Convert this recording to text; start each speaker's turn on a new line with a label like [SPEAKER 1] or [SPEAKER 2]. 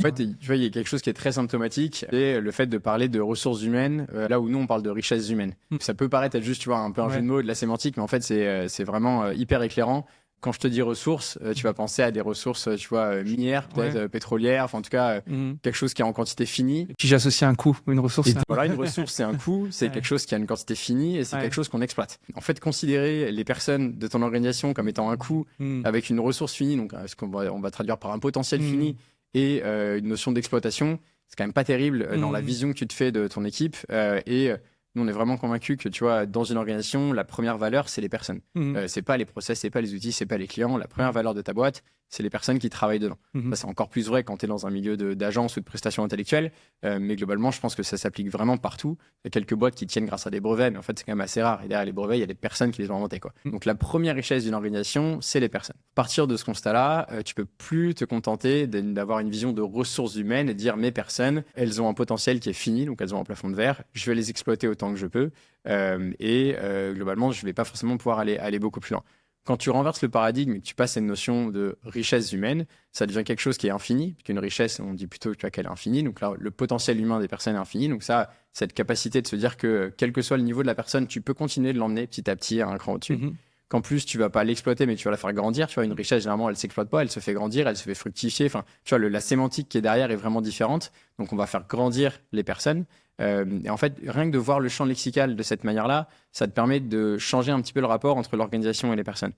[SPEAKER 1] En fait, tu vois, il y a quelque chose qui est très symptomatique, c'est le fait de parler de ressources humaines, là où nous, on parle de richesses humaines. Ça peut paraître être juste, tu vois, un peu un jeu de mots, de la sémantique, mais en fait, c'est vraiment hyper éclairant. Quand je te dis ressources, tu vas penser à des ressources, tu vois, minières, peut-être pétrolières, enfin, en tout cas, quelque chose qui est en quantité finie.
[SPEAKER 2] Et puis j'associe un coût, une ressource.
[SPEAKER 1] Et voilà, une ressource, c'est un coût, c'est quelque chose qui a une quantité finie et c'est quelque chose qu'on exploite. En fait, considérer les personnes de ton organisation comme étant un coût avec une ressource finie, donc ce on va traduire par un potentiel fini et une notion d'exploitation, c'est quand même pas terrible dans la vision que tu te fais de ton équipe. Nous, on est vraiment convaincus que, tu vois, dans une organisation, la première valeur, c'est les personnes. C'est pas les process, c'est pas les outils, c'est pas les clients. La première valeur de ta boîte, c'est les personnes qui travaillent dedans. Ça, c'est encore plus vrai quand tu es dans un milieu d'agence ou de prestations intellectuelles. Mais globalement, je pense que ça s'applique vraiment partout. Il y a quelques boîtes qui tiennent grâce à des brevets, mais en fait, c'est quand même assez rare. Et derrière les brevets, il y a des personnes qui les ont inventés, quoi. Donc, la première richesse d'une organisation, c'est les personnes. À partir de ce constat-là, tu peux plus te contenter d'avoir une vision de ressources humaines et dire mes personnes, elles ont un potentiel qui est fini, donc elles ont un plafond de verre. Je vais les exploiter autant que je peux. Globalement, je vais pas forcément pouvoir aller beaucoup plus loin. Quand tu renverses le paradigme et que tu passes à une notion de richesse humaine, ça devient quelque chose qui est infini, puisqu'une richesse, on dit plutôt qu'elle est infinie. Donc là, le potentiel humain des personnes est infini. Donc ça, cette capacité de se dire que quel que soit le niveau de la personne, tu peux continuer de l'emmener petit à petit à un cran au-dessus. Qu'en plus, tu vas pas l'exploiter, mais tu vas la faire grandir. Tu vois, une richesse, généralement, elle s'exploite pas, elle se fait grandir, elle se fait fructifier. Enfin, tu vois, la sémantique qui est derrière est vraiment différente. Donc, on va faire grandir les personnes. Et en fait, rien que de voir le champ lexical de cette manière-là, ça te permet de changer un petit peu le rapport entre l'organisation et les personnes.